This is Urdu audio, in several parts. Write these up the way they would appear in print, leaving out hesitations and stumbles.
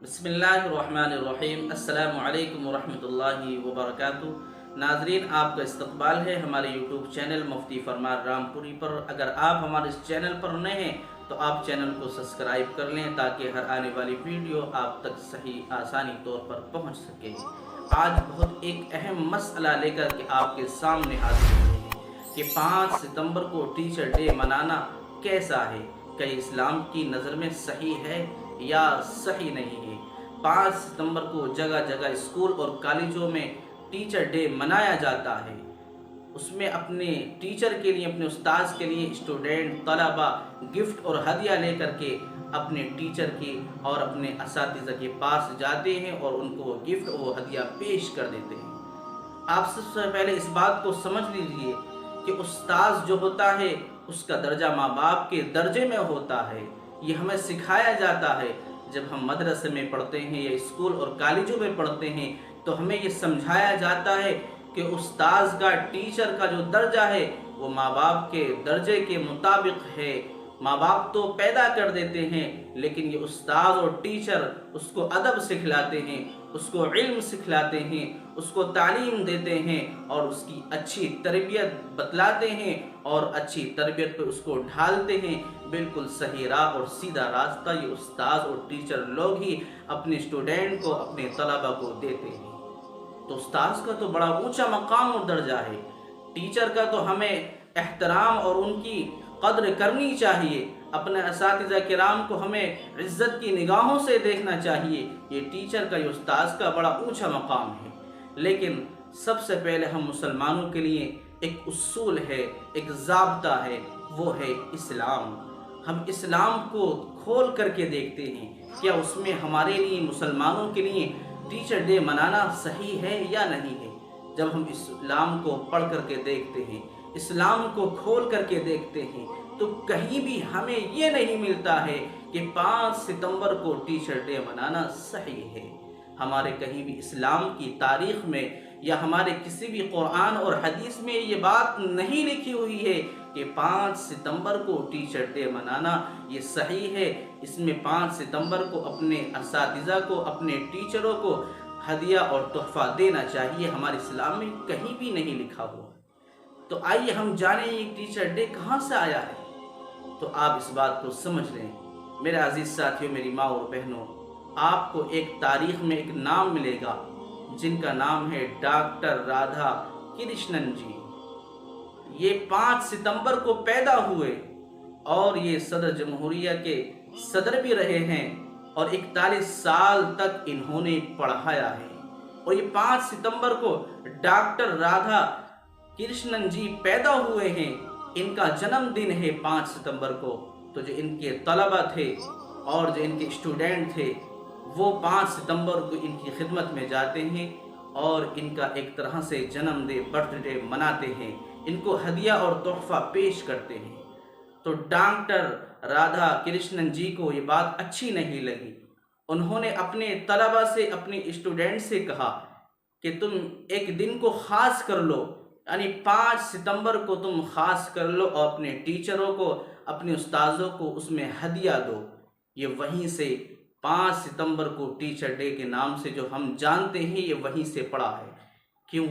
بسم اللہ الرحمن الرحیم۔ السلام علیکم ورحمۃ اللہ وبرکاتہ۔ ناظرین، آپ کا استقبال ہے ہمارے یوٹیوب چینل مفتی فرمان رامپوری پر۔ اگر آپ ہمارے اس چینل پر نئے ہیں تو آپ چینل کو سبسکرائب کر لیں تاکہ ہر آنے والی ویڈیو آپ تک صحیح آسانی طور پر پہنچ سکے۔ آج بہت ایک اہم مسئلہ لے کر کے آپ کے سامنے حاضر ہوئے ہیں کہ 5 ستمبر کو ٹیچر ڈے منانا کیسا ہے؟ کیا اسلام کی نظر میں صحیح ہے یا صحیح نہیں ہے؟ 5 ستمبر کو جگہ جگہ اسکول اور کالجوں میں ٹیچر ڈے منایا جاتا ہے۔ اس میں اپنے ٹیچر کے لیے، اپنے استاذ کے لیے اسٹوڈنٹ طلبہ گفٹ اور ہدیہ لے کر کے اپنے ٹیچر کی اور اپنے اساتذہ کے پاس جاتے ہیں اور ان کو گفٹ اور ہدیہ پیش کر دیتے ہیں۔ آپ سب سے پہلے اس بات کو سمجھ لیجئے کہ استاذ جو ہوتا ہے اس کا درجہ ماں باپ کے درجے میں ہوتا ہے۔ یہ ہمیں سکھایا جاتا ہے جب ہم مدرسے میں پڑھتے ہیں یا اسکول اور کالجوں میں پڑھتے ہیں تو ہمیں یہ سمجھایا جاتا ہے کہ استاذ کا، ٹیچر کا جو درجہ ہے وہ ماں باپ کے درجے کے مطابق ہے۔ ماں باپ تو پیدا کر دیتے ہیں لیکن یہ استاذ اور ٹیچر اس کو ادب سکھلاتے ہیں، اس کو علم سکھلاتے ہیں، اس کو تعلیم دیتے ہیں اور اس کی اچھی تربیت بتلاتے ہیں اور اچھی تربیت پہ اس کو ڈھالتے ہیں۔ بالکل صحیح راہ اور سیدھا راستہ یہ استاذ اور ٹیچر لوگ ہی اپنے اسٹوڈنٹ کو، اپنے طلبہ کو دیتے ہیں۔ تو استاذ کا تو بڑا اونچا مقام اور درجہ ہے، ٹیچر کا تو ہمیں احترام اور ان کی قدر کرنی چاہیے۔ اپنے اساتذہ کرام کو ہمیں عزت کی نگاہوں سے دیکھنا چاہیے۔ یہ ٹیچر کا، یہ استاذ کا بڑا اونچا مقام ہے۔ لیکن سب سے پہلے ہم مسلمانوں کے لیے ایک اصول ہے، ایک ضابطہ ہے، وہ ہے اسلام۔ ہم اسلام کو کھول کر کے دیکھتے ہیں، کیا اس میں ہمارے لیے، مسلمانوں کے لیے ٹیچر ڈے منانا صحیح ہے یا نہیں ہے؟ جب ہم اسلام کو پڑھ کر کے دیکھتے ہیں، اسلام کو کھول کر کے دیکھتے ہیں تو کہیں بھی ہمیں یہ نہیں ملتا ہے کہ 5 ستمبر کو ٹیچر ڈے منانا صحیح ہے۔ ہمارے کہیں بھی اسلام کی تاریخ میں یا ہمارے کسی بھی قرآن اور حدیث میں یہ بات نہیں لکھی ہوئی ہے کہ 5 ستمبر کو ٹیچر ڈے منانا یہ صحیح ہے۔ اس میں 5 ستمبر کو اپنے اساتذہ کو، اپنے ٹیچروں کو ہدیہ اور تحفہ دینا چاہیے، ہمارے اسلام میں کہیں بھی نہیں لکھا ہوا۔ تو آئیے ہم جانیں یہ ٹیچر ڈے کہاں سے آیا ہے، تو آپ اس بات کو سمجھ لیں۔ میرے عزیز ساتھیوں، میری ماں اور بہنوں، آپ کو ایک تاریخ میں ایک نام ملے گا جن کا نام ہے ڈاکٹر رادھا کرشنن جی۔ یہ 5 ستمبر کو پیدا ہوئے اور یہ صدر جمہوریہ کے صدر بھی رہے ہیں اور 41 سال تک انہوں نے پڑھایا ہے۔ اور یہ 5 ستمبر کو ڈاکٹر رادھا کرشنن جی پیدا ہوئے ہیں، ان کا جنم دن ہے 5 ستمبر کو۔ تو جو ان کے طلبہ تھے اور جو ان کے اسٹوڈنٹ تھے وہ 5 ستمبر کو ان کی خدمت میں جاتے ہیں اور ان کا ایک طرح سے جنم دن، برتھ ڈے مناتے ہیں، ان کو ہدیہ اور تحفہ پیش کرتے ہیں۔ تو ڈاکٹر رادھا کرشنن جی کو یہ بات اچھی نہیں لگی۔ انہوں نے اپنے طلبہ سے، اپنے اسٹوڈنٹ سے کہا کہ تم ایک دن کو خاص کر لو، یعنی 5 ستمبر کو تم خاص کر لو اور اپنے ٹیچروں کو، اپنے استاذوں کو اس میں ہدیہ دو۔ یہ وہیں سے 5 ستمبر کو ٹیچر ڈے کے نام سے جو ہم جانتے ہیں یہ وہیں سے پڑا ہے، کیوں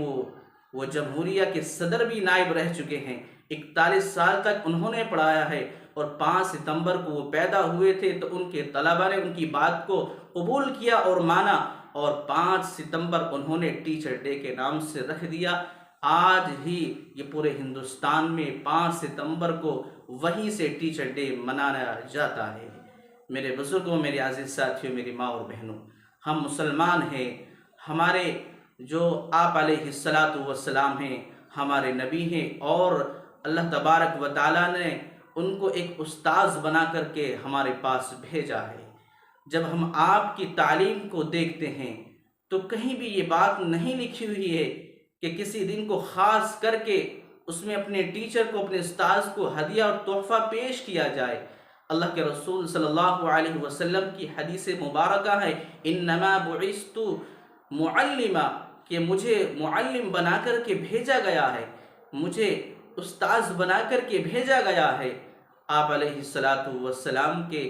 وہ جمہوریہ کے صدر بھی نائب رہ چکے ہیں، 41 سال تک انہوں نے پڑھایا ہے اور 5 ستمبر کو وہ پیدا ہوئے تھے تو ان کے طلبہ نے ان کی بات کو قبول کیا اور مانا اور 5 ستمبر انہوں نے ٹیچر ڈے کے نام سے رکھ دیا۔ آج ہی یہ پورے ہندوستان میں 5 ستمبر کو وہیں سے ٹیچر ڈے منایا جاتا ہے۔ میرے بزرگوں، میرے عزیز ساتھیوں، میری ماں اور بہنوں، ہم مسلمان ہیں، ہمارے جو آپ علیہ السلام ہیں ہمارے نبی ہیں اور اللہ تبارک و تعالیٰ نے ان کو ایک استاذ بنا کر کے ہمارے پاس بھیجا ہے۔ جب ہم آپ کی تعلیم کو دیکھتے ہیں تو کہیں بھی یہ بات نہیں لکھی ہوئی ہے کہ کسی دن کو خاص کر کے اس میں اپنے ٹیچر کو، اپنے استاذ کو ہدیہ اور تحفہ پیش کیا جائے۔ اللہ کے رسول صلی اللہ علیہ وسلم کی حدیث مبارکہ ہے، انما بعثت معلما، کہ مجھے معلم بنا کر کے بھیجا گیا ہے، مجھے استاذ بنا کر کے بھیجا گیا ہے۔ آپ علیہ السلام کے